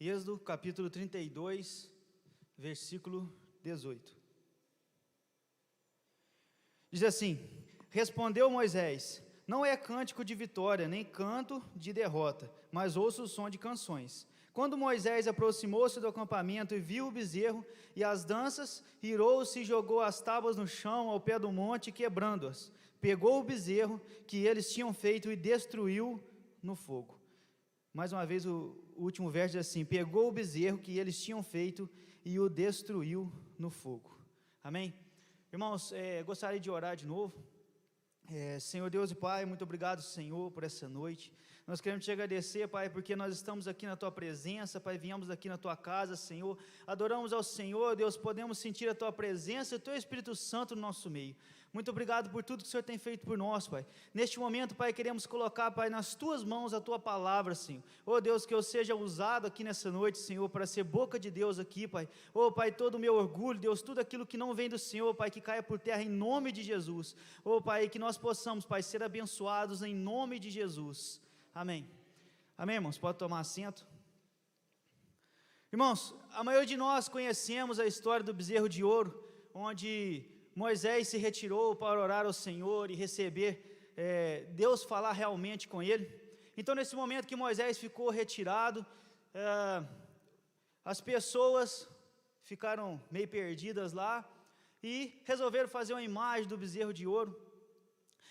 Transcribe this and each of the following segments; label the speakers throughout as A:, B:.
A: Êxodo capítulo 32, versículo 18. Diz assim: Respondeu Moisés: Não é cântico de vitória, nem canto de derrota, mas ouço o som de canções. Quando Moisés aproximou-se do acampamento e viu o bezerro e as danças, irou-se e jogou as tábuas no chão ao pé do monte, quebrando-as. Pegou o bezerro que eles tinham feito e destruiu no fogo. Mais uma vez o último verso diz assim: Pegou o bezerro que eles tinham feito e o destruiu no fogo. Amém? Irmãos, gostaria de orar de novo. Senhor Deus e Pai, muito obrigado, Senhor, por essa noite. Nós queremos te agradecer, Pai, porque nós estamos aqui na Tua presença, Pai, viemos aqui na Tua casa, Senhor, adoramos ao Senhor, Deus, podemos sentir a Tua presença e o Teu Espírito Santo no nosso meio. Muito obrigado por tudo que o Senhor tem feito por nós, Pai. Neste momento, Pai, queremos colocar, Pai, nas Tuas mãos a Tua palavra, Senhor. Oh Deus, que eu seja usado aqui nessa noite, Senhor, para ser boca de Deus aqui, Pai. Oh Pai, todo o meu orgulho, Deus, tudo aquilo que não vem do Senhor, Pai, que caia por terra em nome de Jesus. Oh Pai, que nós possamos, Pai, ser abençoados em nome de Jesus. Amém. Amém, irmãos? Pode tomar assento. Irmãos, a maioria de nós conhecemos a história do bezerro de ouro, onde Moisés se retirou para orar ao Senhor e receber Deus falar realmente com ele. Então, nesse momento que Moisés ficou retirado, as pessoas ficaram meio perdidas lá e resolveram fazer uma imagem do bezerro de ouro.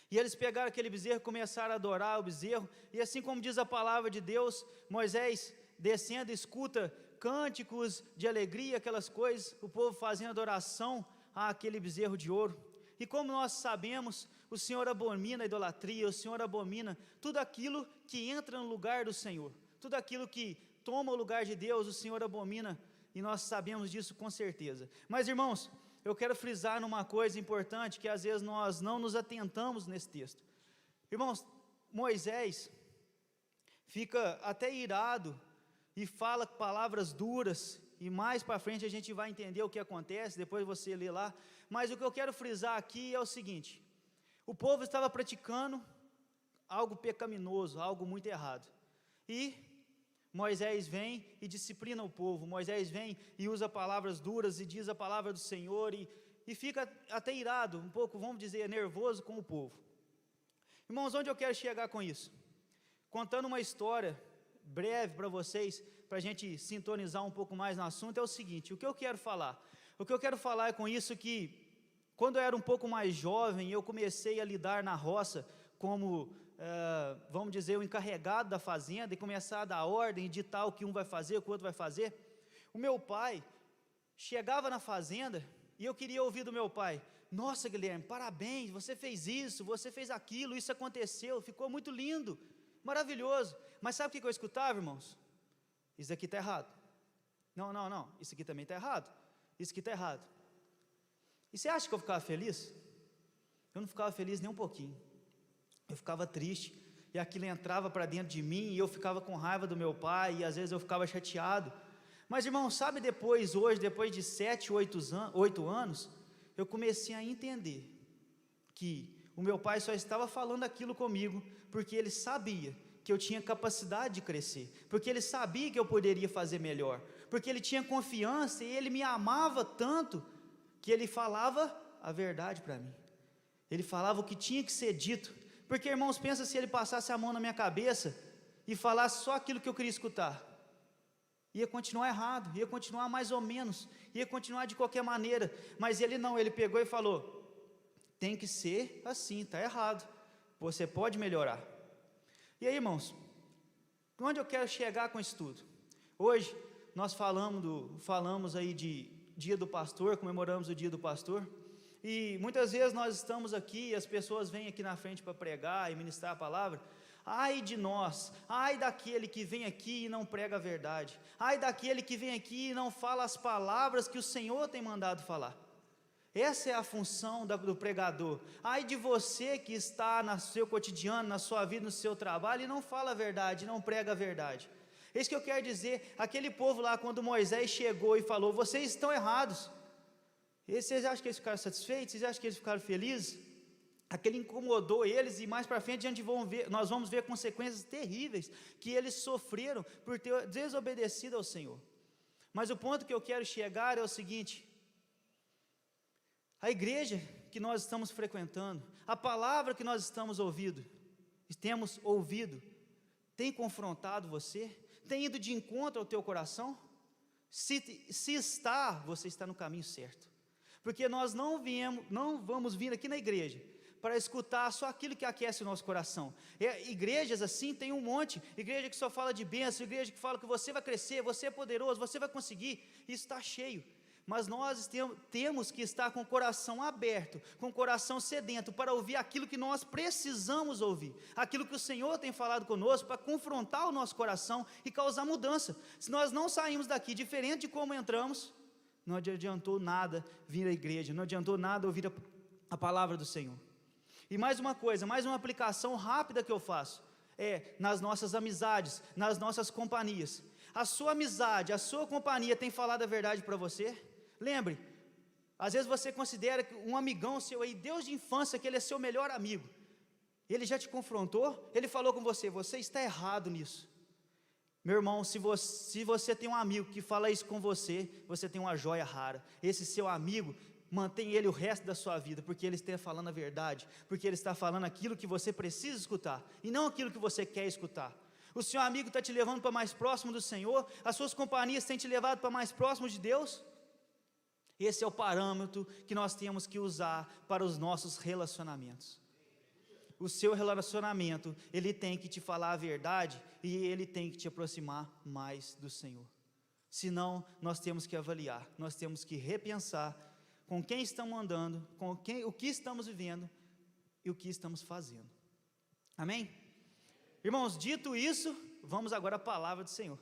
A: E eles pegaram aquele bezerro e começaram a adorar o bezerro. E assim como diz a palavra de Deus, Moisés descendo, escuta cânticos de alegria, aquelas coisas, o povo fazendo adoração àquele bezerro de ouro. E como nós sabemos, o Senhor abomina a idolatria, o Senhor abomina tudo aquilo que entra no lugar do Senhor. Tudo aquilo que toma o lugar de Deus, o Senhor abomina, e nós sabemos disso com certeza. Mas, irmãos, eu quero frisar numa coisa importante que às vezes nós não nos atentamos nesse texto. Irmãos, Moisés fica até irado e fala palavras duras, e mais para frente a gente vai entender o que acontece, depois você lê lá. Mas o que eu quero frisar aqui é o seguinte: o povo estava praticando algo pecaminoso, algo muito errado, e Moisés vem e disciplina o povo. Moisés vem e usa palavras duras e diz a palavra do Senhor e fica até irado, um pouco, vamos dizer, nervoso com o povo. Irmãos, onde eu quero chegar com isso? Contando uma história breve para vocês, para a gente sintonizar um pouco mais no assunto, é o seguinte: o que eu quero falar? O que eu quero falar é com isso que, quando eu era um pouco mais jovem, eu comecei a lidar na roça como vamos dizer, o encarregado da fazenda, e começar a dar ordem e ditar o que um vai fazer, o que o outro vai fazer. O meu pai chegava na fazenda e eu queria ouvir do meu pai: nossa, Guilherme, parabéns, você fez isso, você fez aquilo, isso aconteceu, ficou muito lindo, maravilhoso. Mas sabe o que eu escutava, irmãos? Isso aqui está errado. Não, isso aqui também está errado. Isso aqui está errado. E você acha que eu ficava feliz? Eu não ficava feliz nem um pouquinho. Eu ficava triste, e aquilo entrava para dentro de mim, e eu ficava com raiva do meu pai, e às vezes eu ficava chateado. Mas, irmão, sabe, depois de 7, 8 anos, eu comecei a entender que o meu pai só estava falando aquilo comigo, porque ele sabia que eu tinha capacidade de crescer, porque ele sabia que eu poderia fazer melhor, porque ele tinha confiança, e ele me amava tanto, que ele falava a verdade para mim, ele falava o que tinha que ser dito. Porque, irmãos, pensa se ele passasse a mão na minha cabeça e falasse só aquilo que eu queria escutar. Ia continuar errado, ia continuar mais ou menos, ia continuar de qualquer maneira. Mas ele não, ele pegou e falou: tem que ser assim, está errado, você pode melhorar. E aí, irmãos, onde eu quero chegar com isso tudo? Hoje nós falamos aí de Dia do Pastor, comemoramos o Dia do Pastor. E muitas vezes nós estamos aqui, as pessoas vêm aqui na frente para pregar e ministrar a palavra. Ai de nós, ai daquele que vem aqui e não prega a verdade, ai daquele que vem aqui e não fala as palavras que o Senhor tem mandado falar. Essa é a função do pregador. Ai de você que está no seu cotidiano, na sua vida, no seu trabalho, e não fala a verdade, não prega a verdade. É isso que eu quero dizer. Aquele povo lá, quando Moisés chegou e falou: vocês estão errados. E vocês acham que eles ficaram satisfeitos? Vocês acham que eles ficaram felizes? aquele incomodou eles, e mais para frente nós vamos ver consequências terríveis que eles sofreram por ter desobedecido ao Senhor. Mas o ponto que eu quero chegar é o seguinte: a igreja que nós estamos frequentando, a palavra que nós temos ouvido, tem confrontado você? Tem ido de encontro ao teu coração? Se está, você está no caminho certo, porque nós não vamos vir aqui na igreja para escutar só aquilo que aquece o nosso coração. Igrejas assim tem um monte, igreja que só fala de bênção, igreja que fala que você vai crescer, você é poderoso, você vai conseguir, isso está cheio. Mas nós temos que estar com o coração aberto, com o coração sedento, para ouvir aquilo que nós precisamos ouvir, aquilo que o Senhor tem falado conosco, para confrontar o nosso coração e causar mudança. Se nós não saímos daqui diferente de como entramos, não adiantou nada vir à igreja, não adiantou nada ouvir a palavra do Senhor. E mais uma coisa, mais uma aplicação rápida que eu faço, nas nossas amizades, nas nossas companhias. A sua amizade, a sua companhia tem falado a verdade para você? Lembre, às vezes você considera que um amigão seu aí, Deus de infância, que ele é seu melhor amigo, ele já te confrontou, ele falou com você, você está errado nisso. Meu irmão, se você tem um amigo que fala isso com você, você tem uma joia rara. Esse seu amigo, mantém ele o resto da sua vida, porque ele está falando a verdade, porque ele está falando aquilo que você precisa escutar, e não aquilo que você quer escutar. O seu amigo está te levando para mais próximo do Senhor, as suas companhias têm te levado para mais próximo de Deus. Esse é o parâmetro que nós temos que usar para os nossos relacionamentos. O seu relacionamento, ele tem que te falar a verdade, e ele tem que te aproximar mais do Senhor. Senão, nós temos que avaliar, nós temos que repensar com quem estamos andando, o que estamos vivendo e o que estamos fazendo. Amém? Irmãos, dito isso, vamos agora à palavra do Senhor.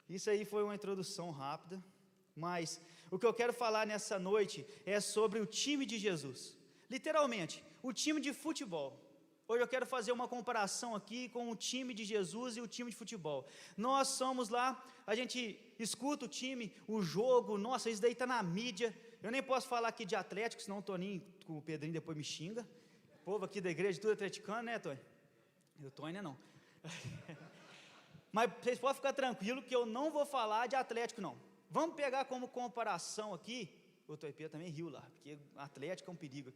A: Isso aí foi uma introdução rápida. Mas o que eu quero falar nessa noite é sobre o time de Jesus. Literalmente, o time de futebol. Hoje eu quero fazer uma comparação aqui com o time de Jesus e o time de futebol. Nós somos lá, a gente escuta o time, o jogo, nossa, isso daí está na mídia. Eu nem posso falar aqui de Atlético, senão o Toninho, o Pedrinho depois me xinga. O povo aqui da igreja, tudo atleticano, né, Tony? O Tony não. Mas vocês podem ficar tranquilos que eu não vou falar de Atlético, não. Vamos pegar como comparação aqui, o Toipê também riu lá, porque Atlético é um perigo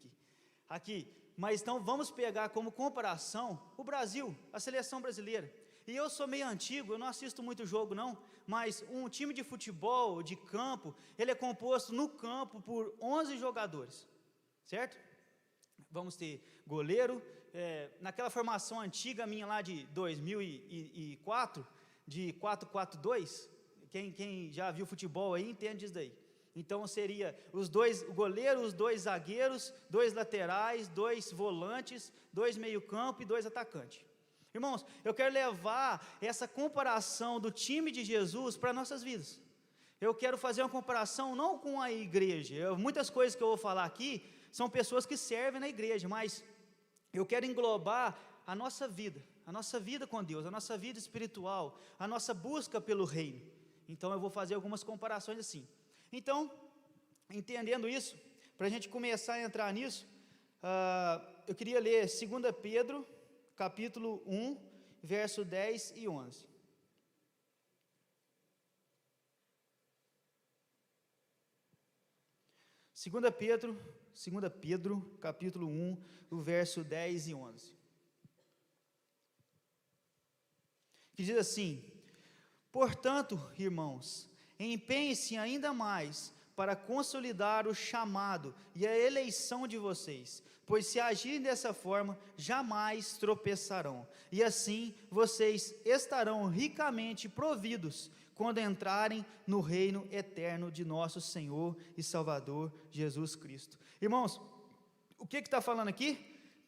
A: aqui, mas então vamos pegar como comparação o Brasil, a seleção brasileira. E eu sou meio antigo, eu não assisto muito jogo não, mas um time de futebol, de campo, ele é composto no campo por 11 jogadores, certo? Vamos ter goleiro, naquela formação antiga minha lá de 2004, de 4-4-2, quem já viu futebol aí entende isso daí. Então seria o goleiro, os 2 zagueiros, 2 laterais, 2 volantes, 2 meio-campo e 2 atacantes. Irmãos, eu quero levar essa comparação do time de Jesus para nossas vidas. Eu quero fazer uma comparação não com a igreja. Muitas coisas que eu vou falar aqui são pessoas que servem na igreja, mas eu quero englobar a nossa vida com Deus, a nossa vida espiritual, a nossa busca pelo reino. Então eu vou fazer algumas comparações assim. Então, entendendo isso, para a gente começar a entrar nisso, eu queria ler 2 Pedro, capítulo 1, verso 10 e 11. Segunda Pedro, capítulo 1, o verso 10 e 11. Que diz assim: portanto, irmãos, empenhem-se ainda mais para consolidar o chamado e a eleição de vocês, pois se agirem dessa forma, jamais tropeçarão, e assim vocês estarão ricamente providos quando entrarem no reino eterno de nosso Senhor e Salvador Jesus Cristo. Irmãos, o que está falando aqui?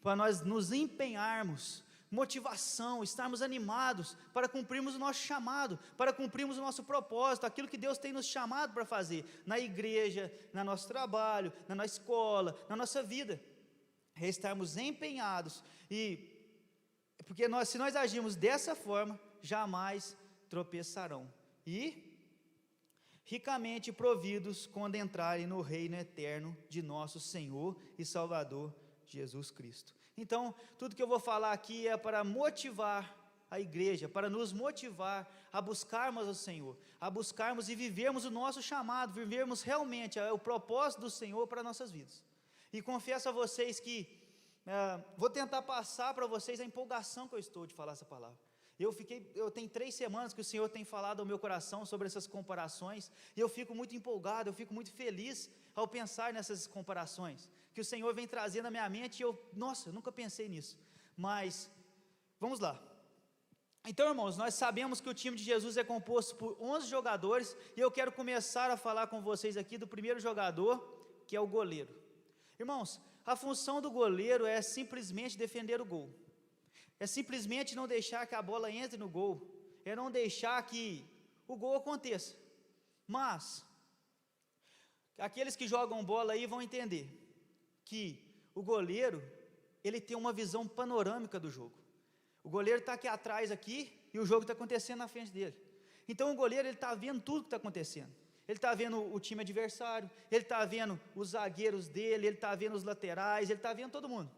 A: Para nós nos empenharmos, motivação, estarmos animados para cumprirmos o nosso chamado, para cumprirmos o nosso propósito, aquilo que Deus tem nos chamado para fazer, na igreja, no nosso trabalho, na nossa escola, na nossa vida, estarmos empenhados, porque se nós agirmos dessa forma, jamais tropeçarão, e ricamente providos quando entrarem no reino eterno de nosso Senhor e Salvador Jesus Cristo. Então, tudo que eu vou falar aqui é para motivar a igreja, para nos motivar a buscarmos o Senhor, a buscarmos e vivermos o nosso chamado, vivermos realmente o propósito do Senhor para nossas vidas. E confesso a vocês que vou tentar passar para vocês a empolgação que eu estou de falar essa palavra. Eu tenho 3 semanas que o Senhor tem falado ao meu coração sobre essas comparações, e eu fico muito empolgado, eu fico muito feliz ao pensar nessas comparações, que o Senhor vem trazendo à minha mente, e eu nunca pensei nisso, mas, vamos lá. Então, irmãos, nós sabemos que o time de Jesus é composto por 11 jogadores, e eu quero começar a falar com vocês aqui do primeiro jogador, que é o goleiro. Irmãos, a função do goleiro é simplesmente defender o gol, é simplesmente não deixar que a bola entre no gol, é não deixar que o gol aconteça. Mas aqueles que jogam bola aí vão entender que o goleiro, ele tem uma visão panorâmica do jogo. O goleiro está aqui atrás aqui, e o jogo está acontecendo na frente dele. Então o goleiro está vendo tudo que está acontecendo. Ele está vendo o time adversário, ele está vendo os zagueiros dele, ele está vendo os laterais, ele está vendo todo mundo.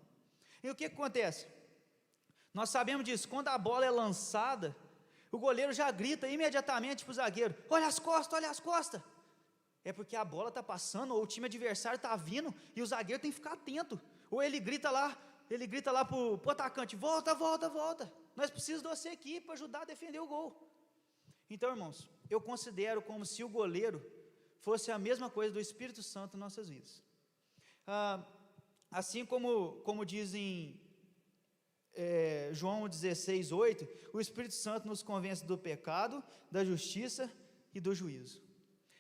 A: E o que acontece? Nós sabemos disso, quando a bola é lançada, o goleiro já grita imediatamente para o zagueiro: olha as costas, olha as costas. É porque a bola está passando, ou o time adversário está vindo, e o zagueiro tem que ficar atento. Ou ele grita lá para o atacante: volta, volta, volta, nós precisamos de você aqui para ajudar a defender o gol. Então, irmãos, eu considero como se o goleiro fosse a mesma coisa do Espírito Santo em nossas vidas. Assim como diz em João 16:8, o Espírito Santo nos convence do pecado, da justiça e do juízo.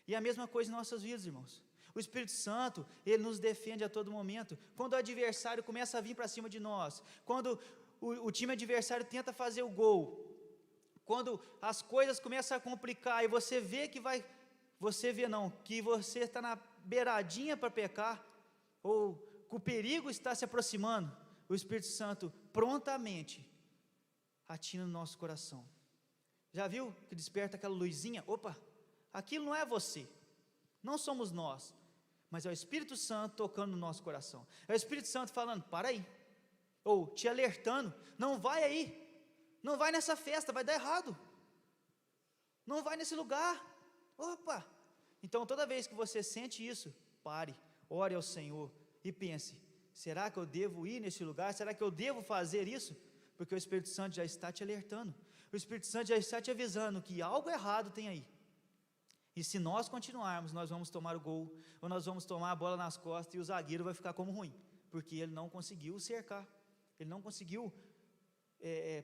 A: E a mesma coisa em nossas vidas, irmãos. O Espírito Santo, ele nos defende a todo momento. Quando o adversário começa a vir para cima de nós, quando o time adversário tenta fazer o gol, quando as coisas começam a complicar e você vê que você está na beiradinha para pecar, ou que o perigo está se aproximando, o Espírito Santo prontamente atina no nosso coração. Já viu que desperta aquela luzinha? Opa, aquilo não é você, não somos nós, mas é o Espírito Santo tocando no nosso coração. É o Espírito Santo falando: para aí, ou te alertando: não vai aí, não vai nessa festa, vai dar errado, não vai nesse lugar. Opa! Então toda vez que você sente isso, pare, ore ao Senhor e pense: será que eu devo ir nesse lugar? Será que eu devo fazer isso? Porque o Espírito Santo já está te alertando, o Espírito Santo já está te avisando que algo errado tem aí. E se nós continuarmos, nós vamos tomar o gol, ou nós vamos tomar a bola nas costas, e o zagueiro vai ficar como ruim, porque ele não conseguiu cercar, ele não conseguiu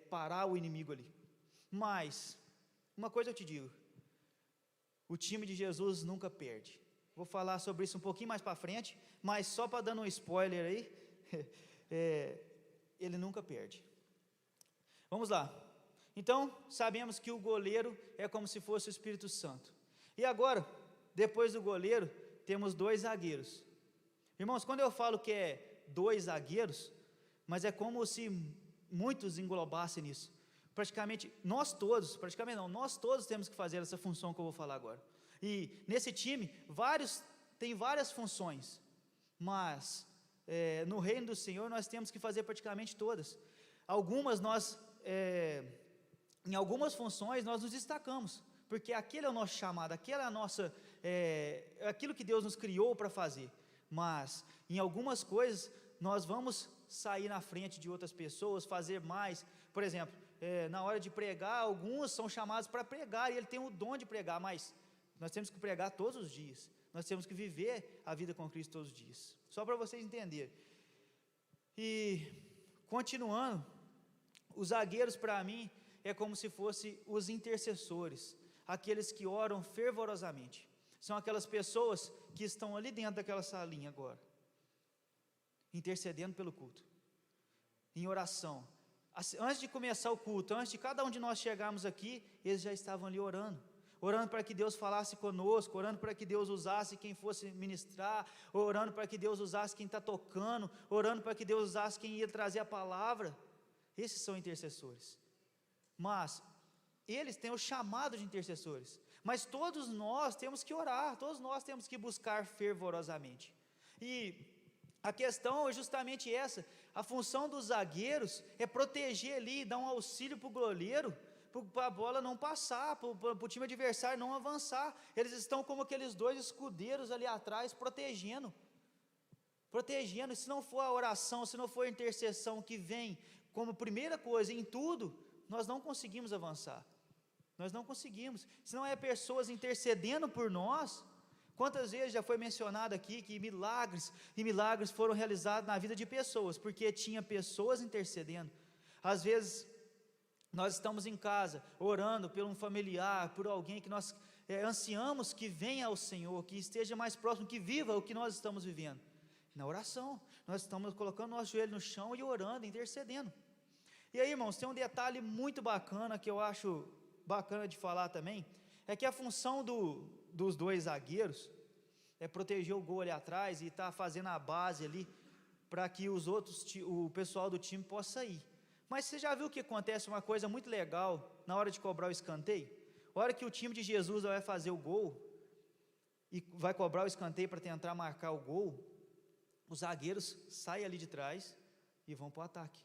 A: parar o inimigo ali. Mas uma coisa eu te digo: o time de Jesus nunca perde. Vou falar sobre isso um pouquinho mais para frente, mas só para dando um spoiler aí, ele nunca perde. Vamos lá. Então, sabemos que o goleiro é como se fosse o Espírito Santo. E agora, depois do goleiro, temos 2 zagueiros. Irmãos, quando eu falo que é 2 zagueiros, mas é como se muitos englobassem nisso. Nós todos temos que fazer essa função que eu vou falar agora. E nesse time, tem várias funções, mas no reino do Senhor nós temos que fazer praticamente todas. Em algumas funções nós nos destacamos, porque aquele é o nosso chamado, aquilo que Deus nos criou para fazer. Mas em algumas coisas nós vamos sair na frente de outras pessoas, fazer mais. Por exemplo, na hora de pregar, alguns são chamados para pregar, e ele tem o dom de pregar, mas nós temos que pregar todos os dias, nós temos que viver a vida com Cristo todos os dias, só para vocês entenderem. E continuando, os zagueiros para mim é como se fossem os intercessores, aqueles que oram fervorosamente, são aquelas pessoas que estão ali dentro daquela salinha agora, intercedendo pelo culto, em oração. Antes de começar o culto, antes de cada um de nós chegarmos aqui, eles já estavam ali orando para que Deus falasse conosco, orando para que Deus usasse quem fosse ministrar, orando para que Deus usasse quem está tocando, orando para que Deus usasse quem ia trazer a palavra. Esses são intercessores, mas eles têm o chamado de intercessores, mas todos nós temos que orar, todos nós temos que buscar fervorosamente. E A questão é justamente essa, a função dos zagueiros é proteger ali, dar um auxílio para o goleiro, para a bola não passar, para o time adversário não avançar. Eles estão como aqueles dois escudeiros ali atrás, protegendo. Se não for a oração, se não for a intercessão que vem como primeira coisa em tudo, nós não conseguimos avançar. Nós não conseguimos. Se não é pessoas intercedendo por nós, quantas vezes já foi mencionado aqui que milagres e milagres foram realizados na vida de pessoas, porque tinha pessoas intercedendo. Às vezes nós estamos em casa orando por um familiar, por alguém que nós ansiamos que venha ao Senhor, que esteja mais próximo, que viva o que nós estamos vivendo. Na oração, nós estamos colocando nosso joelho no chão e orando, intercedendo. E aí, irmãos, tem um detalhe muito bacana que eu acho bacana de falar também, é que a função dos dois zagueiros é proteger o gol ali atrás e estar fazendo a base ali para que o pessoal do time possa ir. Mas você já viu que acontece uma coisa muito legal na hora de cobrar o escanteio? A hora que o time de Jesus vai fazer o gol e vai cobrar o escanteio para tentar marcar o gol, os zagueiros saem ali de trás e vão para o ataque.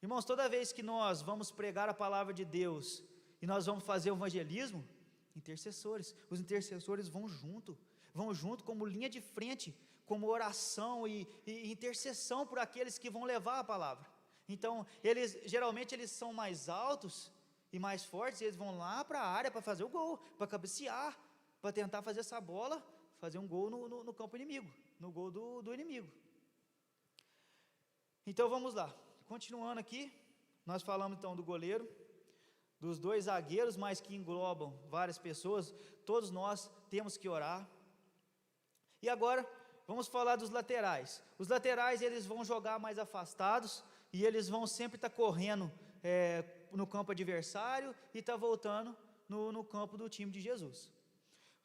A: Irmãos, toda vez que nós vamos pregar a palavra de Deus e nós vamos fazer o evangelismo, os intercessores vão junto como linha de frente, como oração e intercessão por aqueles que vão levar a palavra. Então, geralmente eles são mais altos e mais fortes, e eles vão lá para a área para fazer o gol, para cabecear, para tentar fazer essa bola, fazer um gol no campo inimigo, no gol do inimigo. Então vamos lá, continuando aqui, nós falamos então do goleiro, dos dois zagueiros, mas que englobam várias pessoas, todos nós temos que orar. E agora, vamos falar dos laterais. Os laterais, eles vão jogar mais afastados, e eles vão sempre estar correndo no campo adversário, e estar voltando no campo do time de Jesus.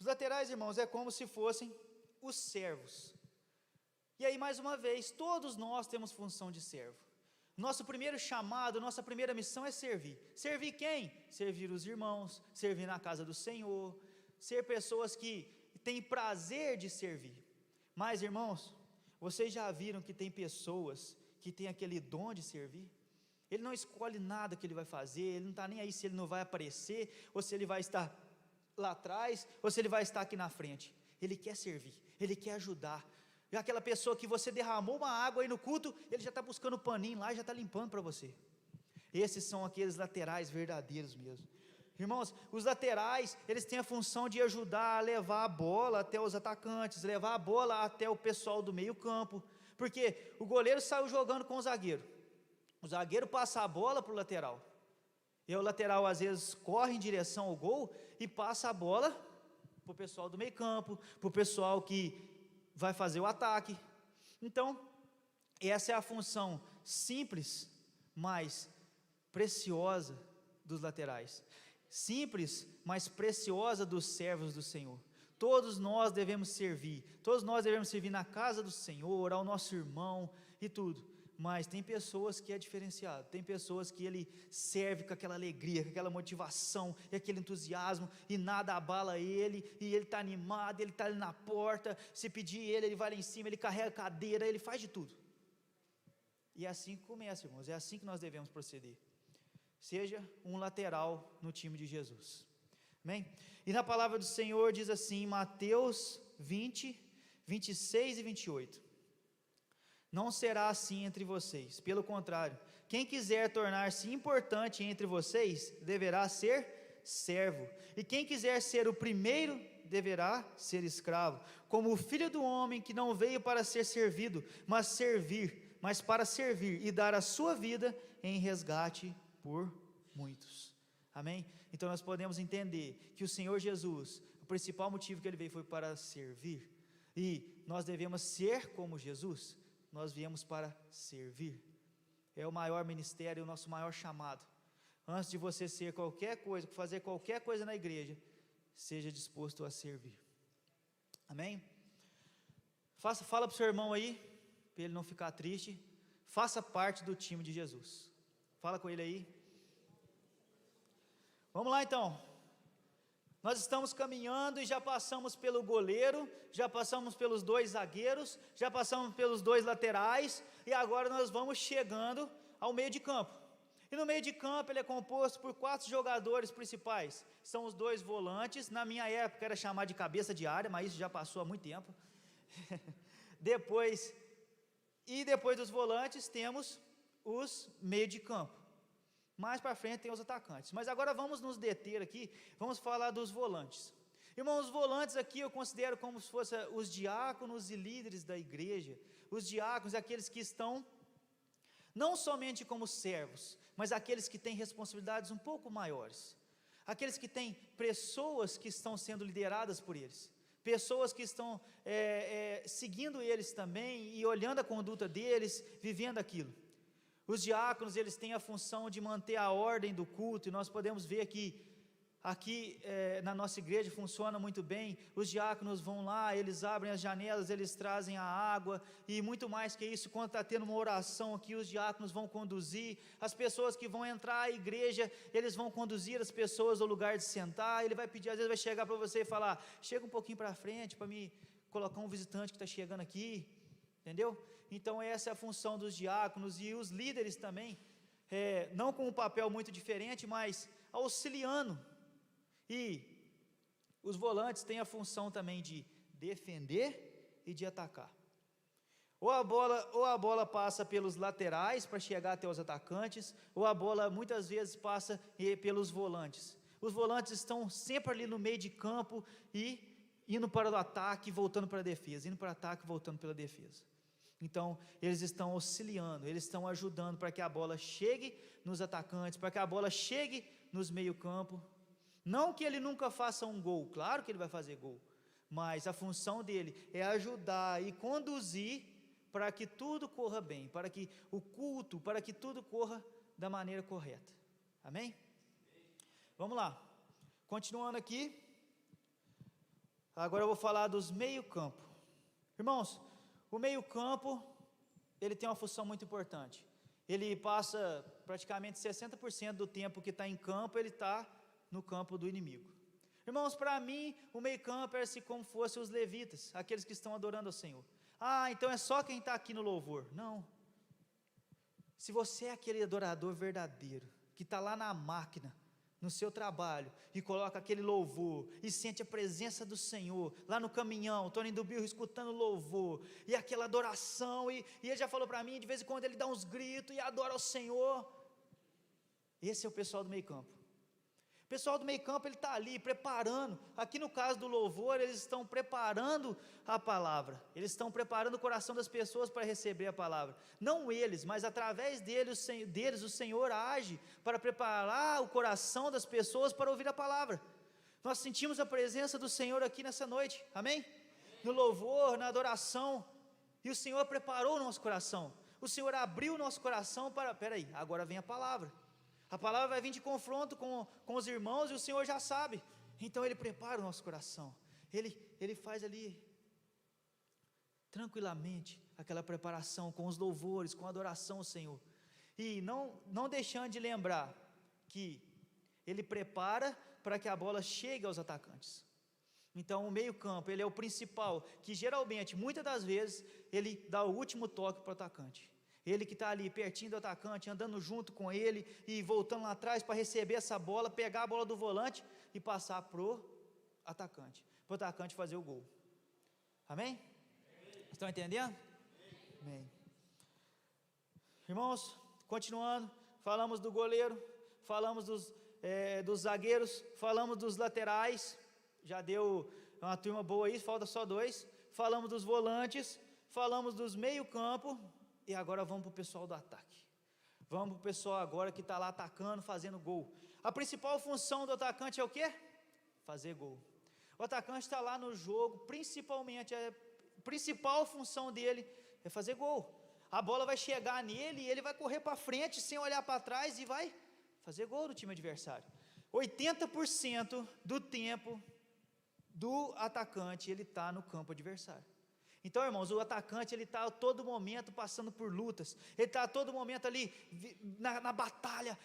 A: Os laterais, irmãos, é como se fossem os servos. E aí, mais uma vez, todos nós temos função de servo. Nosso primeiro chamado, nossa primeira missão é servir. Servir quem? Servir os irmãos, servir na casa do Senhor, ser pessoas que têm prazer de servir. Mas, irmãos, vocês já viram que tem pessoas que têm aquele dom de servir? Ele não escolhe nada que ele vai fazer, ele não está nem aí se ele não vai aparecer, ou se ele vai estar lá atrás, ou se ele vai estar aqui na frente. Ele quer servir, ele quer ajudar. E aquela pessoa que você derramou uma água aí no culto, ele já está buscando o paninho lá e já está limpando para você. Esses são aqueles laterais verdadeiros mesmo. Irmãos, os laterais, eles têm a função de ajudar a levar a bola até os atacantes, levar a bola até o pessoal do meio campo, porque o goleiro saiu jogando com o zagueiro passa a bola para o lateral, e o lateral às vezes corre em direção ao gol e passa a bola para o pessoal do meio campo, para o pessoal que vai fazer o ataque. Então, essa é a função simples, mas preciosa dos laterais, simples, mas preciosa dos servos do Senhor. Todos nós devemos servir na casa do Senhor, ao nosso irmão e tudo. Mas tem pessoas que é diferenciado, tem pessoas que ele serve com aquela alegria, com aquela motivação e aquele entusiasmo, e nada abala ele, e ele está animado, ele está ali na porta, se pedir ele vai lá em cima, ele carrega a cadeira, ele faz de tudo. E é assim que começa, irmãos, é assim que nós devemos proceder. Seja um lateral no time de Jesus, amém? E na palavra do Senhor diz assim, Mateus 20, 26 e 28, não será assim entre vocês, pelo contrário, quem quiser tornar-se importante entre vocês, deverá ser servo, e quem quiser ser o primeiro, deverá ser escravo, como o Filho do Homem, que não veio para ser servido, mas para servir e dar a sua vida em resgate por muitos, amém? Então nós podemos entender que o Senhor Jesus, o principal motivo que Ele veio foi para servir, e nós devemos ser como Jesus. Nós viemos para servir, é o maior ministério, o nosso maior chamado. Antes de você ser qualquer coisa, fazer qualquer coisa na igreja, seja disposto a servir, amém? Fala para o seu irmão aí, para ele não ficar triste, faça parte do time de Jesus, fala com ele aí. Vamos lá então, Nós estamos caminhando e já passamos pelo goleiro, já passamos pelos 2 zagueiros, já passamos pelos 2 laterais, e agora nós vamos chegando ao meio de campo. E no meio de campo ele é composto por 4 jogadores principais. São os 2 volantes, na minha época era chamado de cabeça de área, mas isso já passou há muito tempo. Depois dos volantes temos os meio de campo. Mais para frente tem os atacantes. Mas agora vamos nos deter aqui, vamos falar dos volantes. Irmãos, os volantes aqui eu considero como se fossem os diáconos e líderes da igreja. Os diáconos, aqueles que estão não somente como servos, mas aqueles que têm responsabilidades um pouco maiores. Aqueles que têm pessoas que estão sendo lideradas por eles. Pessoas que estão seguindo eles também e olhando a conduta deles, vivendo aquilo. Os diáconos, eles têm a função de manter a ordem do culto, e nós podemos ver que aqui na nossa igreja funciona muito bem. Os diáconos vão lá, eles abrem as janelas, eles trazem a água, e muito mais que isso, quando está tendo uma oração aqui, os diáconos vão conduzir, as pessoas que vão entrar à igreja, eles vão conduzir as pessoas ao lugar de sentar. Ele vai pedir, às vezes vai chegar para você e falar, chega um pouquinho para frente, para me colocar um visitante que está chegando aqui, entendeu? Então essa é a função dos diáconos, e os líderes também, não com um papel muito diferente, mas auxiliando. E os volantes têm a função também de defender e de atacar. Ou a bola passa pelos laterais para chegar até os atacantes, ou a bola muitas vezes passa pelos volantes. Os volantes estão sempre ali no meio de campo e indo para o ataque e voltando para a defesa, indo para o ataque e voltando pela defesa. Então, eles estão auxiliando, eles estão ajudando para que a bola chegue nos atacantes, para que a bola chegue nos meio-campo. Não que ele nunca faça um gol, claro que ele vai fazer gol, mas a função dele é ajudar e conduzir para que tudo corra bem, para que o culto, para que tudo corra da maneira correta. Amém? Vamos lá, continuando aqui, agora eu vou falar dos meio-campo. Irmãos, o meio-campo, ele tem uma função muito importante. Ele passa praticamente 60% do tempo que está em campo, ele está no campo do inimigo. Irmãos, para mim, o meio-campo é assim como fossem os levitas, aqueles que estão adorando ao Senhor. Ah, então é só quem está aqui no louvor. Não. Se você é aquele adorador verdadeiro, que está lá na máquina, no seu trabalho, e coloca aquele louvor, e sente a presença do Senhor, lá no caminhão, Tony do Birro escutando louvor, e aquela adoração, e ele já falou para mim, de vez em quando ele dá uns gritos, e adora ao Senhor. Esse é o pessoal do meio campo. O pessoal do meio campo, ele está ali preparando, aqui no caso do louvor, eles estão preparando a palavra, eles estão preparando o coração das pessoas para receber a palavra, não eles, mas através deles o Senhor age para preparar o coração das pessoas para ouvir a palavra. Nós sentimos a presença do Senhor aqui nessa noite, amém? No louvor, na adoração, e o Senhor preparou o nosso coração, o Senhor abriu o nosso coração para, peraí, agora vem a palavra vai vir de confronto com os irmãos, e o Senhor já sabe, então Ele prepara o nosso coração, Ele faz ali, tranquilamente, aquela preparação, com os louvores, com a adoração ao Senhor, e não deixando de lembrar, que Ele prepara, para que a bola chegue aos atacantes. Então o meio campo, ele é o principal, que geralmente, muitas das vezes, ele dá o último toque para o atacante, ele que está ali pertinho do atacante, andando junto com ele, e voltando lá atrás para receber essa bola, pegar a bola do volante, e passar para o atacante fazer o gol. Amém? Estão entendendo? Amém. Irmãos, continuando, falamos do goleiro, falamos dos zagueiros, falamos dos laterais, já deu uma turma boa aí, falta só 2, falamos dos volantes, falamos dos meio-campo, e agora vamos para o pessoal do ataque. Vamos para o pessoal agora que está lá atacando, fazendo gol. A principal função do atacante é o quê? Fazer gol. O atacante está lá no jogo, principalmente, a principal função dele é fazer gol. A bola vai chegar nele e ele vai correr para frente sem olhar para trás e vai fazer gol no time adversário. 80% do tempo do atacante, ele está no campo adversário. Então, irmãos, o atacante, ele está a todo momento passando por lutas, ele está a todo momento ali na batalha,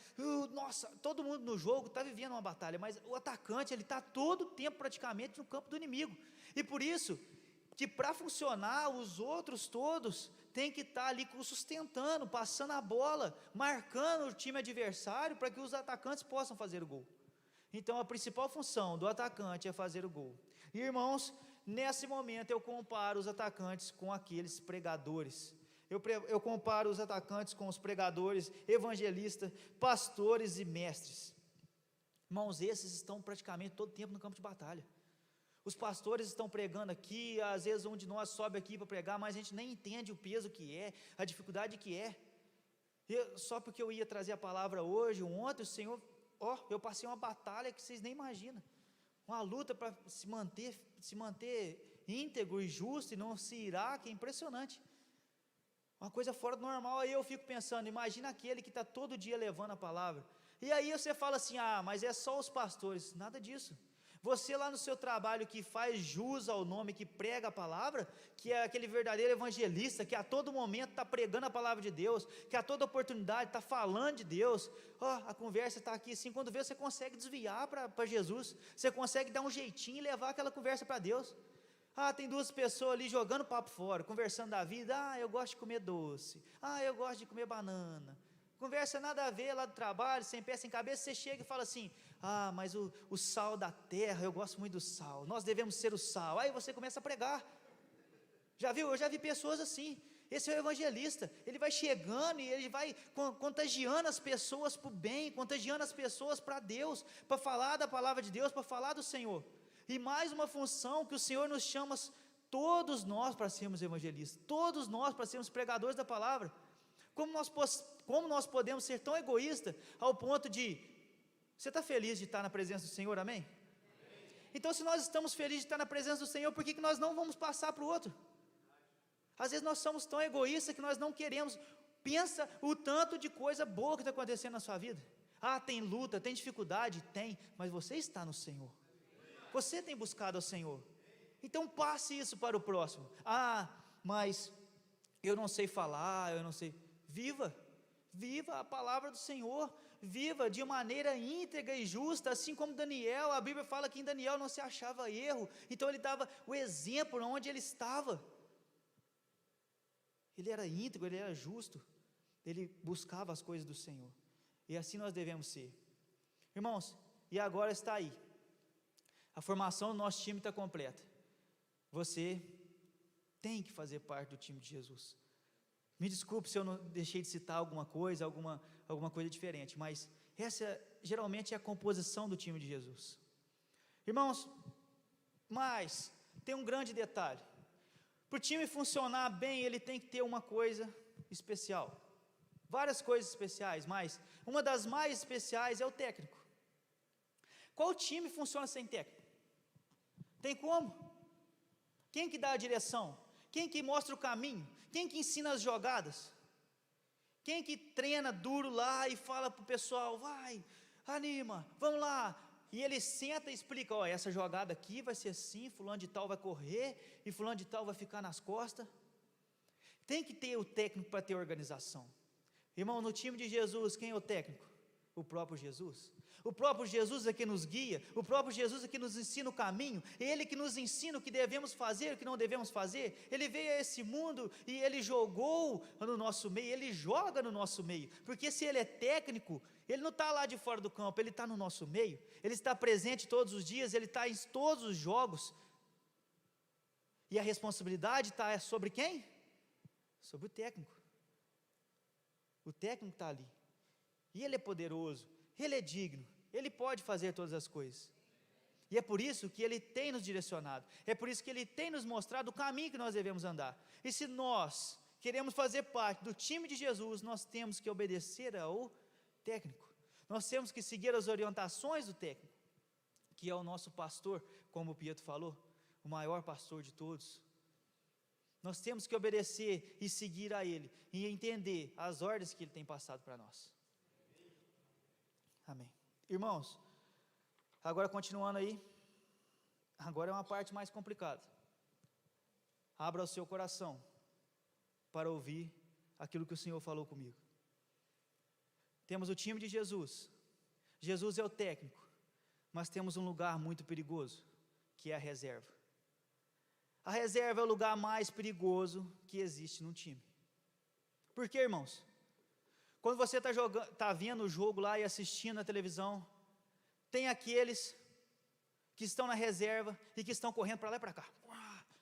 A: nossa, todo mundo no jogo está vivendo uma batalha, mas o atacante, ele está todo o tempo praticamente no campo do inimigo, e por isso, que para funcionar, os outros todos tem que estar ali sustentando, passando a bola, marcando o time adversário, para que os atacantes possam fazer o gol. Então a principal função do atacante é fazer o gol. E, irmãos, nesse momento eu comparo os atacantes com aqueles pregadores. Eu comparo os atacantes com os pregadores, evangelistas, pastores e mestres. Irmãos, esses estão praticamente todo o tempo no campo de batalha. Os pastores estão pregando aqui, às vezes um de nós sobe aqui para pregar, mas a gente nem entende o peso que é, a dificuldade que é. Só porque eu ia trazer a palavra hoje, ontem, o Senhor, eu passei uma batalha que vocês nem imaginam. Uma luta para se manter íntegro e justo e não se irar, que é impressionante. Uma coisa fora do normal. Aí eu fico pensando, imagina aquele que está todo dia levando a palavra. E aí você fala assim, mas é só os pastores. Nada disso. Você lá no seu trabalho que faz jus ao nome, que prega a palavra, que é aquele verdadeiro evangelista, que a todo momento está pregando a palavra de Deus, que a toda oportunidade está falando de Deus, a conversa está aqui assim, quando vê você consegue desviar para Jesus, você consegue dar um jeitinho e levar aquela conversa para Deus. Tem duas pessoas ali jogando papo fora, conversando da vida, eu gosto de comer doce, eu gosto de comer banana, conversa nada a ver lá do trabalho, sem pé, sem cabeça, você chega e fala assim, mas o sal da terra, eu gosto muito do sal, nós devemos ser o sal, aí você começa a pregar, já viu? Eu já vi pessoas assim, esse é o evangelista, ele vai chegando e ele vai contagiando as pessoas para o bem, contagiando as pessoas para Deus, para falar da palavra de Deus, para falar do Senhor, e mais uma função que o Senhor nos chama, todos nós para sermos evangelistas, todos nós para sermos pregadores da palavra. Como nós podemos ser tão egoístas ao ponto de, você está feliz de estar na presença do Senhor, amém? Então se nós estamos felizes de estar na presença do Senhor, por que nós não vamos passar para o outro? Às vezes nós somos tão egoístas que nós não queremos, pensa o tanto de coisa boa que está acontecendo na sua vida, tem luta, tem dificuldade, tem, mas você está no Senhor, você tem buscado ao Senhor, então passe isso para o próximo, mas eu não sei falar, eu não sei, viva a palavra do Senhor, viva de maneira íntegra e justa, assim como Daniel, a Bíblia fala que em Daniel não se achava erro, então ele dava o exemplo onde ele estava, ele era íntegro, ele era justo, ele buscava as coisas do Senhor, e assim nós devemos ser, irmãos, e agora está aí, a formação do nosso time está completa, você tem que fazer parte do time de Jesus, me desculpe se eu não deixei de citar alguma coisa diferente, mas essa geralmente é a composição do time de Jesus, irmãos, mas tem um grande detalhe, para o time funcionar bem, ele tem que ter uma coisa especial, várias coisas especiais, mas uma das mais especiais é o técnico. Qual time funciona sem técnico? Tem como? Quem que dá a direção? Quem que mostra o caminho? Quem que ensina as jogadas? Quem que treina duro lá e fala para o pessoal, vai, anima, vamos lá, e ele senta e explica, essa jogada aqui vai ser assim, fulano de tal vai correr, e fulano de tal vai ficar nas costas, tem que ter o técnico para ter organização, irmão, no time de Jesus, quem é o técnico? O próprio Jesus é que nos guia, o próprio Jesus é que nos ensina o caminho, ele que nos ensina o que devemos fazer, o que não devemos fazer, ele veio a esse mundo e ele jogou no nosso meio, ele joga no nosso meio, porque se ele é técnico, ele não está lá de fora do campo, ele está no nosso meio, ele está presente todos os dias, ele está em todos os jogos, e a responsabilidade está sobre quem? Sobre o técnico está ali, e ele é poderoso, ele é digno, ele pode fazer todas as coisas, e é por isso que ele tem nos direcionado, é por isso que ele tem nos mostrado o caminho que nós devemos andar, e se nós queremos fazer parte do time de Jesus, nós temos que obedecer ao técnico, nós temos que seguir as orientações do técnico, que é o nosso pastor, como o Pietro falou, o maior pastor de todos, nós temos que obedecer e seguir a ele, e entender as ordens que ele tem passado para nós, amém. Irmãos, agora continuando aí, agora é uma parte mais complicada. abra o seu coração para ouvir aquilo que o Senhor falou comigo. Temos o time de Jesus. Jesus é o técnico, mas temos um lugar muito perigoso, que é a reserva. A reserva é o lugar mais perigoso que existe num time. Por quê, irmãos? Quando você está vendo o jogo lá e assistindo na televisão, tem aqueles que estão na reserva e que estão correndo para lá e para cá.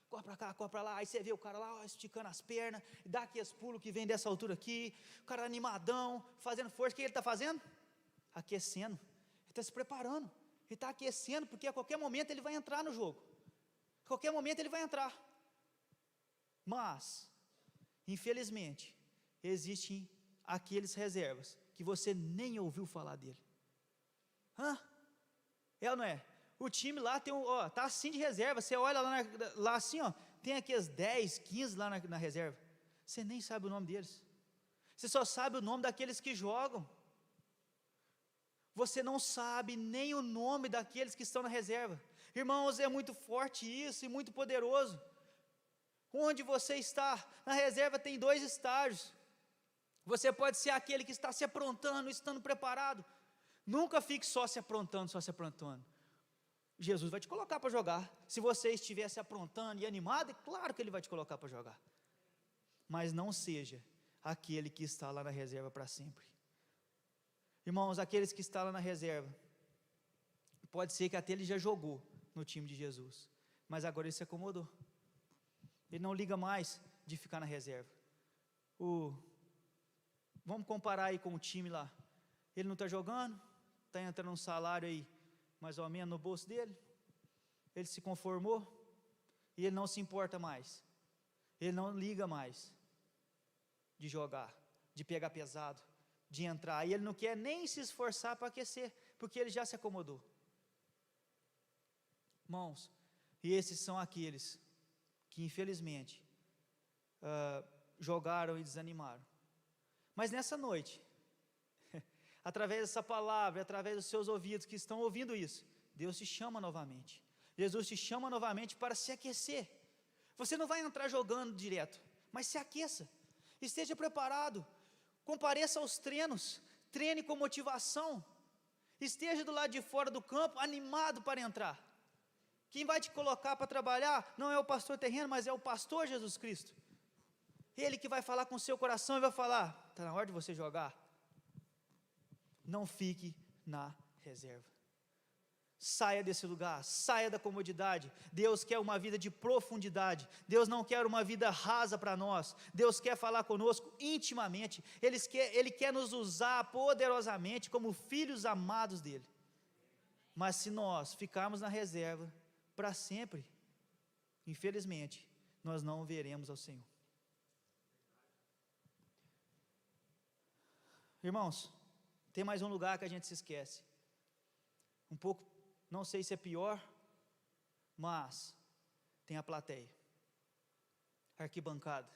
A: Corre para cá, corre para lá. Aí você vê o cara lá esticando as pernas, e dá aqueles pulos que vem dessa altura aqui, o cara animadão, fazendo força. O que ele está fazendo? Aquecendo. Ele está se preparando. Ele está aquecendo, porque a qualquer momento ele vai entrar no jogo. A qualquer momento ele vai entrar. Mas, infelizmente, existem aqueles reservas que você nem ouviu falar dele. É ou não é? O time lá tem tá assim de reserva. Você olha lá assim, tem aqueles 10, 15 lá na reserva. Você nem sabe o nome deles. Você só sabe o nome daqueles que jogam. Você não sabe nem o nome daqueles que estão na reserva. Irmãos, é muito forte isso e muito poderoso. Onde você está, na reserva tem 2 estágios. Você pode ser aquele que está se aprontando, estando preparado. Nunca fique só se aprontando, só se aprontando. Jesus vai te colocar para jogar. Se você estiver se aprontando e animado, é claro que Ele vai te colocar para jogar. Mas não seja aquele que está lá na reserva para sempre. Irmãos, aqueles que estão lá na reserva, pode ser que até ele já jogou no time de Jesus, mas agora ele se acomodou. Ele não liga mais de ficar na reserva. Vamos comparar aí com o time lá. Ele não está jogando, está entrando um salário aí, mais ou menos no bolso dele. Ele se conformou e ele não se importa mais. Ele não liga mais de jogar, de pegar pesado, de entrar. E ele não quer nem se esforçar para aquecer, porque ele já se acomodou. Irmãos, e esses são aqueles que infelizmente jogaram e desanimaram. Mas nessa noite, através dessa palavra, através dos seus ouvidos que estão ouvindo isso, Deus te chama novamente. Jesus te chama novamente para se aquecer. Você não vai entrar jogando direto, mas se aqueça. Esteja preparado. Compareça aos treinos. Treine com motivação. Esteja do lado de fora do campo, animado para entrar. Quem vai te colocar para trabalhar não é o pastor terreno, mas é o pastor Jesus Cristo. Ele que vai falar com o seu coração e vai falar: está na hora de você jogar. Não fique na reserva. Saia desse lugar, saia da comodidade. Deus quer uma vida de profundidade. Deus não quer uma vida rasa para nós. Deus quer falar conosco intimamente. Ele quer nos usar poderosamente como filhos amados dele. Mas se nós ficarmos na reserva para sempre, infelizmente, nós não veremos ao Senhor. Irmãos, tem mais um lugar que a gente se esquece. Um pouco, não sei se é pior, mas tem a plateia, a arquibancada,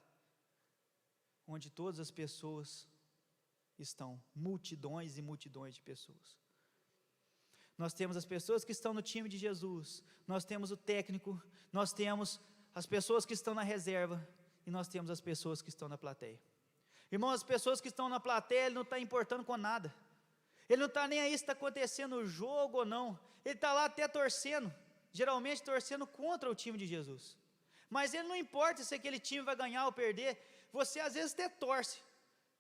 A: onde todas as pessoas estão, multidões e multidões de pessoas. Nós temos as pessoas que estão no time de Jesus, nós temos o técnico, nós temos as pessoas que estão na reserva e nós temos as pessoas que estão na plateia. Irmãos, as pessoas que estão na plateia, ele não está importando com nada. Ele não está nem aí se está acontecendo o jogo ou não. Ele está lá até torcendo, geralmente torcendo contra o time de Jesus. Mas ele não importa se aquele time vai ganhar ou perder. Você às vezes até torce,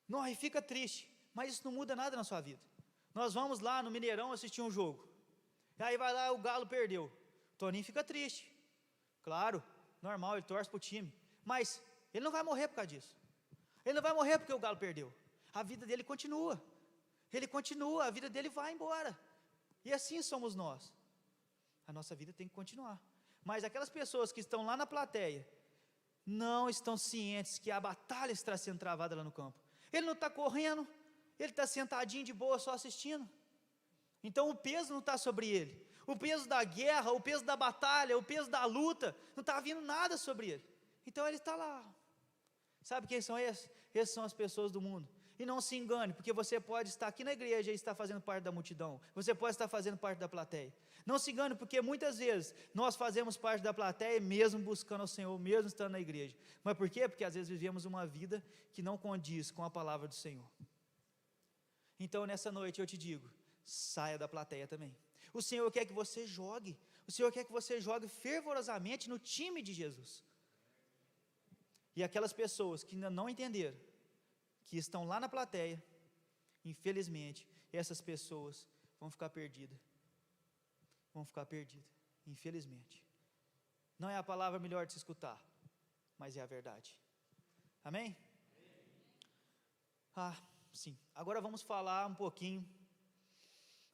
A: não, e fica triste, mas isso não muda nada na sua vida. Nós vamos lá no Mineirão assistir um jogo, e aí vai lá, o Galo perdeu, o Toninho fica triste. Claro, normal, ele torce para o time, mas ele não vai morrer por causa disso. Ele não vai morrer porque o Galo perdeu. A vida dele continua. Ele continua, a vida dele vai embora. E assim somos nós. A nossa vida tem que continuar. Mas aquelas pessoas que estão lá na plateia não estão cientes que a batalha está sendo travada lá no campo. Ele não está correndo, ele está sentadinho de boa só assistindo. Então o peso não está sobre ele. O peso da guerra, o peso da batalha, o peso da luta, não está vindo nada sobre ele. Então ele está lá. Sabe quem são esses? Esses são as pessoas do mundo. E não se engane, porque você pode estar aqui na igreja e estar fazendo parte da multidão. Você pode estar fazendo parte da plateia. Não se engane, porque muitas vezes nós fazemos parte da plateia mesmo buscando ao Senhor, mesmo estando na igreja. Mas por quê? Porque às vezes vivemos uma vida que não condiz com a palavra do Senhor. Então nessa noite eu te digo, saia da plateia também. O Senhor quer que você jogue. O Senhor quer que você jogue fervorosamente no time de Jesus. E aquelas pessoas que ainda não entenderam, que estão lá na plateia, infelizmente, essas pessoas vão ficar perdidas. Vão ficar perdidas, infelizmente. Não é a palavra melhor de se escutar, mas é a verdade. Amém? Sim. Agora vamos falar um pouquinho.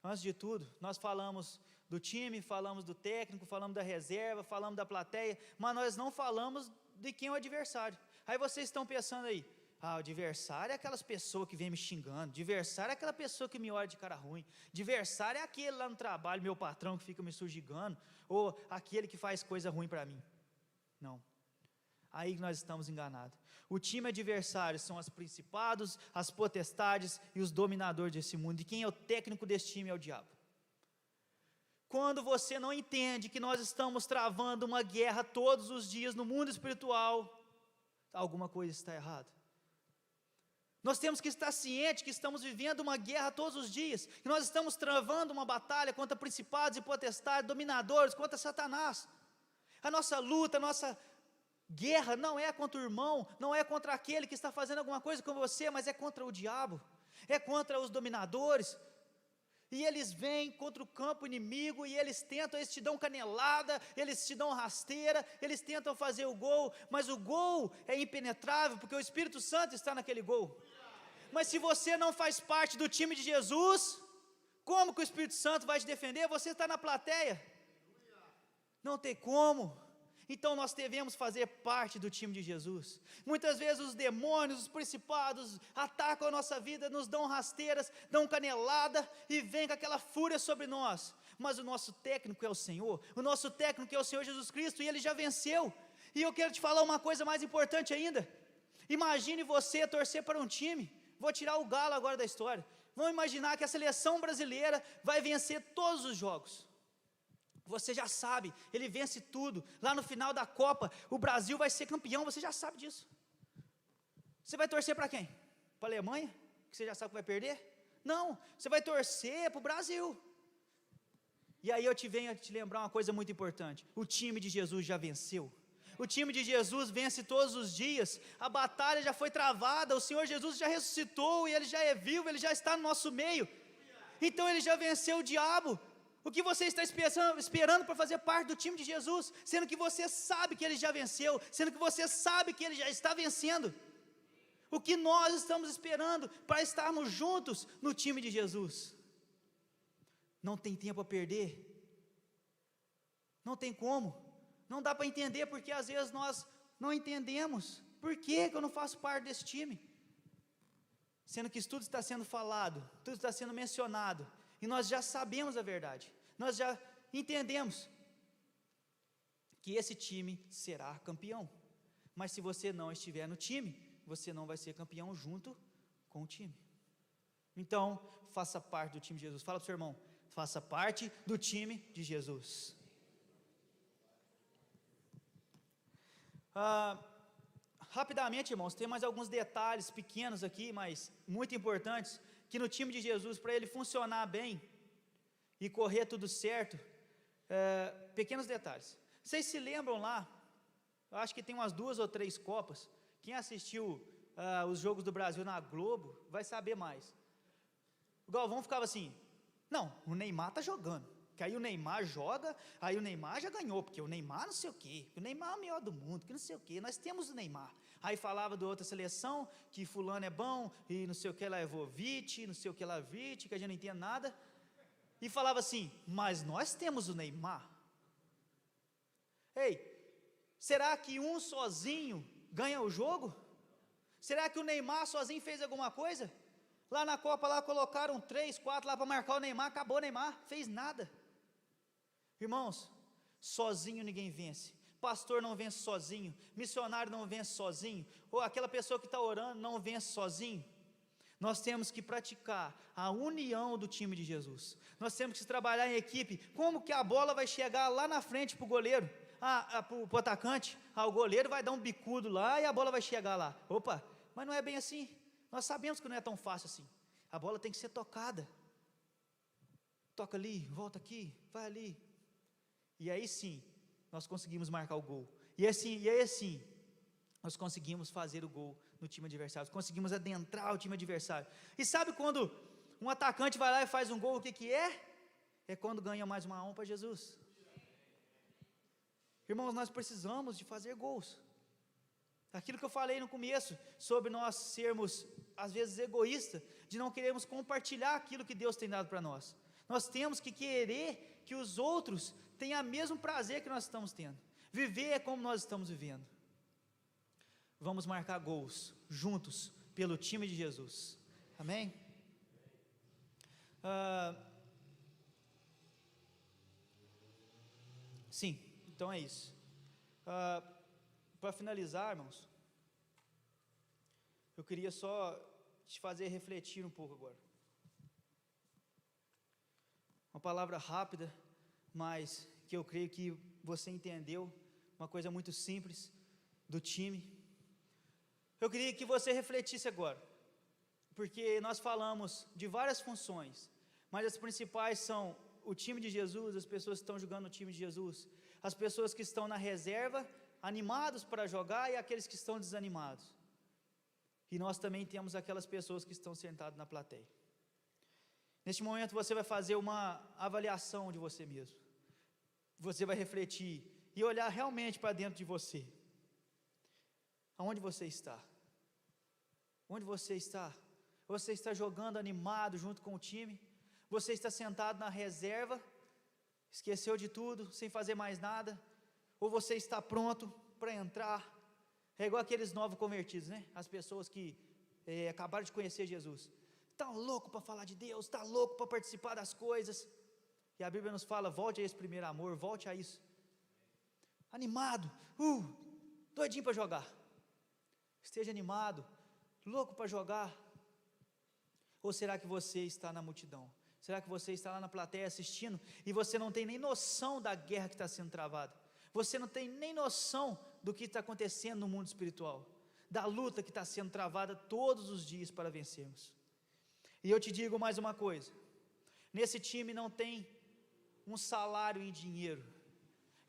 A: Antes de tudo, nós falamos do time, falamos do técnico, falamos da reserva, falamos da plateia, mas nós não falamos de quem é o adversário. Aí vocês estão pensando aí, o adversário é aquelas pessoas que vêm me xingando, adversário é aquela pessoa que me olha de cara ruim, adversário é aquele lá no trabalho, meu patrão que fica me sujigando, ou aquele que faz coisa ruim para mim. Não, aí nós estamos enganados. O time adversário são os principados, as potestades e os dominadores desse mundo, e quem é o técnico desse time é o diabo. Quando você não entende que nós estamos travando uma guerra todos os dias no mundo espiritual, alguma coisa está errada. Nós temos que estar cientes que estamos vivendo uma guerra todos os dias, que nós estamos travando uma batalha contra principados e potestades, dominadores, contra Satanás. A nossa luta, a nossa guerra não é contra o irmão, não é contra aquele que está fazendo alguma coisa com você, mas é contra o diabo, é contra os dominadores. E eles vêm contra o campo inimigo, e eles te dão canelada, eles te dão rasteira, eles tentam fazer o gol, mas o gol é impenetrável, porque o Espírito Santo está naquele gol. Mas se você não faz parte do time de Jesus, como que o Espírito Santo vai te defender? Você está na plateia, não tem como. Então nós devemos fazer parte do time de Jesus. Muitas vezes os demônios, os principados atacam a nossa vida, nos dão rasteiras, dão canelada e vem com aquela fúria sobre nós. Mas o nosso técnico é o Senhor, o nosso técnico é o Senhor Jesus Cristo, e Ele já venceu. E eu quero te falar uma coisa mais importante ainda. Imagine você torcer para um time, vou tirar o Galo agora da história. Vamos imaginar que a seleção brasileira vai vencer todos os jogos. Você já sabe, ele vence tudo. Lá no final da Copa, o Brasil vai ser campeão, você já sabe disso. Você vai torcer para quem? Para a Alemanha? Que você já sabe que vai perder? Não, você vai torcer para o Brasil. E aí eu venho a te lembrar uma coisa muito importante. O time de Jesus já venceu. O time de Jesus vence todos os dias. A batalha já foi travada, o Senhor Jesus já ressuscitou, e Ele já é vivo, Ele já está no nosso meio. Então Ele já venceu o diabo. O que você está esperando para fazer parte do time de Jesus, sendo que você sabe que Ele já venceu, sendo que você sabe que Ele já está vencendo? O que nós estamos esperando para estarmos juntos no time de Jesus? Não tem tempo a perder, não tem como, não dá para entender, porque às vezes nós não entendemos, por que eu não faço parte desse time? Sendo que tudo está sendo falado, tudo está sendo mencionado, e nós já sabemos a verdade, nós já entendemos que esse time será campeão. Mas se você não estiver no time, você não vai ser campeão junto com o time. Então, faça parte do time de Jesus. Fala para o seu irmão, faça parte do time de Jesus. Rapidamente, irmãos, tem mais alguns detalhes pequenos aqui, mas muito importantes, que no time de Jesus, para ele funcionar bem e correr tudo certo, pequenos detalhes. Vocês se lembram lá, eu acho que tem umas 2 ou 3 Copas, quem assistiu os Jogos do Brasil na Globo, vai saber mais. O Galvão ficava assim, não, o Neymar está jogando, que aí o Neymar joga, aí o Neymar já ganhou, porque o Neymar não sei o quê, o Neymar é o melhor do mundo, que não sei o quê, nós temos o Neymar. Aí falava de outra seleção, que fulano é bom, e não sei o que lá é Vovic, não sei o que lá Vite, que a gente não entende nada, e falava assim, mas nós temos o Neymar. Ei, será que um sozinho ganha o jogo? Será que o Neymar sozinho fez alguma coisa? Lá na Copa, lá colocaram 3, 4 lá para marcar o Neymar, acabou o Neymar, fez nada. Irmãos, sozinho ninguém vence. Pastor não vence sozinho, missionário não vence sozinho, ou aquela pessoa que está orando não vence sozinho. Nós temos que praticar a união do time de Jesus. Nós temos que trabalhar em equipe. Como que a bola vai chegar lá na frente para o goleiro, para o atacante? O goleiro vai dar um bicudo lá e a bola vai chegar lá. Opa, mas não é bem assim. Nós sabemos que não é tão fácil assim. A bola tem que ser tocada. Toca ali, volta aqui, vai ali. E aí sim, nós conseguimos marcar o gol. E aí assim, nós conseguimos fazer o gol no time adversário, conseguimos adentrar o time adversário. E sabe quando um atacante vai lá e faz um gol, o que é? É quando ganha mais uma alma para Jesus. Irmãos, nós precisamos de fazer gols. Aquilo que eu falei no começo, sobre nós sermos, às vezes, egoístas, de não queremos compartilhar aquilo que Deus tem dado para nós. Nós temos que querer que os outros tenham o mesmo prazer que nós estamos tendo. Viver é como nós estamos vivendo. Vamos marcar gols juntos pelo time de Jesus. Amém? Sim, então é isso. Para finalizar, irmãos, eu queria só te fazer refletir um pouco agora. Uma palavra rápida, mas que eu creio que você entendeu, uma coisa muito simples do time. Eu queria que você refletisse agora, porque nós falamos de várias funções, mas as principais são o time de Jesus, as pessoas que estão jogando no time de Jesus, as pessoas que estão na reserva, animados para jogar, e aqueles que estão desanimados. E nós também temos aquelas pessoas que estão sentadas na plateia. Neste momento você vai fazer uma avaliação de você mesmo. Você vai refletir e olhar realmente para dentro de você. Aonde você está? Onde você está? Você está jogando animado junto com o time? Você está sentado na reserva, esqueceu de tudo, sem fazer mais nada? Ou você está pronto para entrar? É igual aqueles novos convertidos, né? As pessoas que acabaram de conhecer Jesus. Está louco para falar de Deus, está louco para participar das coisas. E a Bíblia nos fala, volte a esse primeiro amor, volte a isso. Animado, doidinho para jogar. Esteja animado, louco para jogar. Ou será que você está na multidão? Será que você está lá na plateia assistindo e você não tem nem noção da guerra que está sendo travada? Você não tem nem noção do que está acontecendo no mundo espiritual, da luta que está sendo travada todos os dias para vencermos. E eu te digo mais uma coisa, nesse time não tem um salário em dinheiro.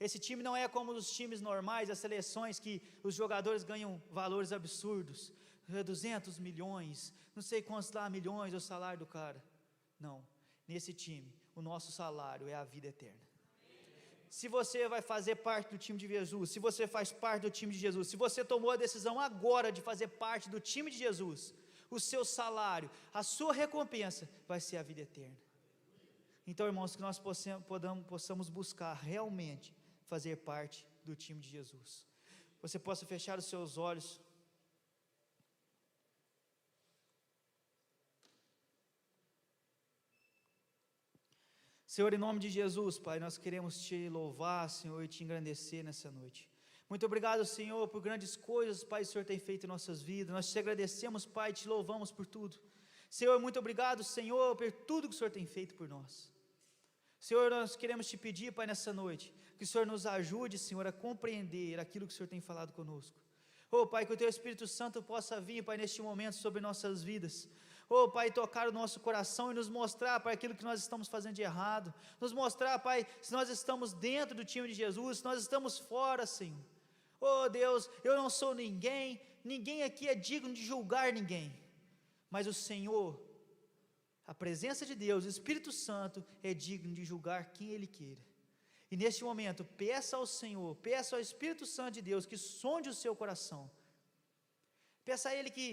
A: Esse time não é como os times normais, as seleções que os jogadores ganham valores absurdos, 200 milhões, não sei quantos lá milhões é o salário do cara. Não, nesse time, o nosso salário é a vida eterna. Se você vai fazer parte do time de Jesus, se você faz parte do time de Jesus, se você tomou a decisão agora de fazer parte do time de Jesus, o seu salário, a sua recompensa vai ser a vida eterna. Então, irmãos, que nós possamos buscar realmente fazer parte do time de Jesus. Você possa fechar os seus olhos. Senhor, em nome de Jesus, Pai, nós queremos Te louvar, Senhor, e Te engrandecer nessa noite. Muito obrigado, Senhor, por grandes coisas, Pai, o Senhor tem feito em nossas vidas. Nós Te agradecemos, Pai, Te louvamos por tudo. Senhor, muito obrigado, Senhor, por tudo que o Senhor tem feito por nós. Senhor, nós queremos Te pedir, Pai, nessa noite, que o Senhor nos ajude, Senhor, a compreender aquilo que o Senhor tem falado conosco. Pai, que o Teu Espírito Santo possa vir, Pai, neste momento sobre nossas vidas. Pai, tocar o nosso coração e nos mostrar, Pai, aquilo que nós estamos fazendo de errado. Nos mostrar, Pai, se nós estamos dentro do time de Jesus, se nós estamos fora, Senhor. Deus, eu não sou ninguém, ninguém aqui é digno de julgar ninguém. Mas o Senhor, a presença de Deus, o Espírito Santo, é digno de julgar quem Ele queira. E neste momento, peça ao Senhor, peça ao Espírito Santo de Deus que sonde o seu coração. Peça a Ele que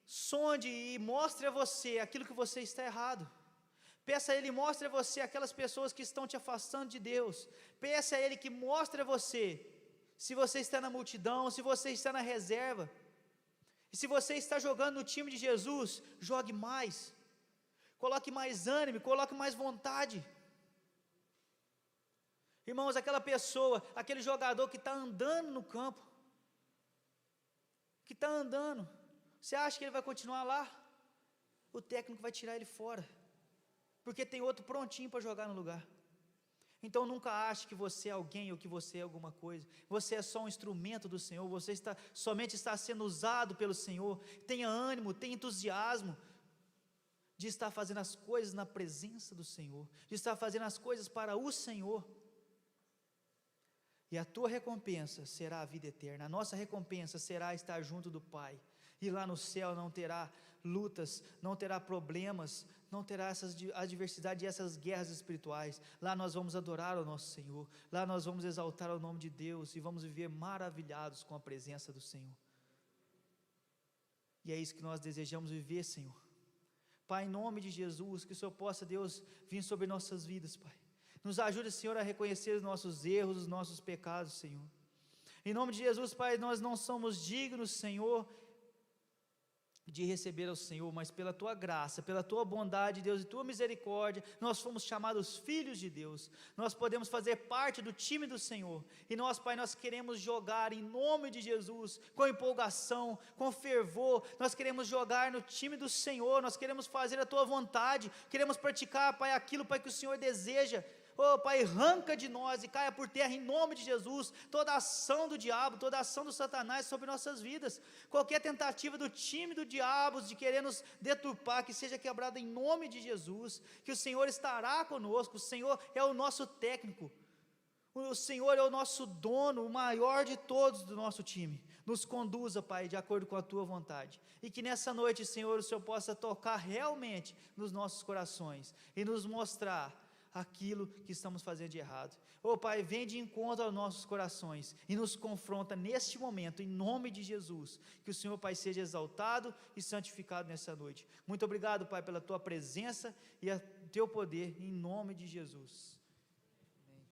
A: sonde e mostre a você aquilo que você está errado. Peça a Ele, mostre a você aquelas pessoas que estão te afastando de Deus. Peça a Ele que mostre a você, se você está na multidão, se você está na reserva. E se você está jogando no time de Jesus, jogue mais. Coloque mais ânimo, coloque mais vontade. Irmãos, aquela pessoa, aquele jogador que está andando no campo, que está andando, você acha que ele vai continuar lá? o técnico vai tirar ele fora, porque tem outro prontinho para jogar no lugar. Então nunca ache que você é alguém ou que você é alguma coisa. Você é só um instrumento do Senhor, você somente está sendo usado pelo Senhor. Tenha ânimo, tenha entusiasmo de estar fazendo as coisas na presença do Senhor, de estar fazendo as coisas para o Senhor. E a tua recompensa será a vida eterna. A nossa recompensa será estar junto do Pai. E lá no céu não terá lutas, não terá problemas, não terá essas adversidades e essas guerras espirituais. Lá nós vamos adorar ao nosso Senhor, lá nós vamos exaltar o nome de Deus e vamos viver maravilhados com a presença do Senhor. E é isso que nós desejamos viver, Senhor. Pai, em nome de Jesus, que o Senhor possa, Deus, vir sobre nossas vidas, Pai. Nos ajude, Senhor, a reconhecer os nossos erros, os nossos pecados, Senhor. Em nome de Jesus, Pai, nós não somos dignos, Senhor, de receber ao Senhor, mas pela Tua graça, pela Tua bondade, Deus, e Tua misericórdia, nós fomos chamados filhos de Deus, nós podemos fazer parte do time do Senhor, e nós, Pai, nós queremos jogar em nome de Jesus, com empolgação, com fervor, nós queremos jogar no time do Senhor, nós queremos fazer a Tua vontade, queremos praticar, Pai, aquilo, Pai, que o Senhor deseja. Oh Pai, arranca de nós e caia por terra em nome de Jesus, toda a ação do diabo, toda a ação do Satanás sobre nossas vidas, qualquer tentativa do time do diabo de querer nos deturpar, que seja quebrada em nome de Jesus, que o Senhor estará conosco, o Senhor é o nosso técnico, o Senhor é o nosso dono, o maior de todos do nosso time. Nos conduza, Pai, de acordo com a Tua vontade, e que nessa noite, Senhor, o Senhor possa tocar realmente nos nossos corações, e nos mostrar aquilo que estamos fazendo de errado. Oh Pai, vem de encontro aos nossos corações, e nos confronta neste momento, em nome de Jesus, que o Senhor, Pai, seja exaltado e santificado nessa noite. Muito obrigado, Pai, pela Tua presença e o Teu poder, em nome de Jesus.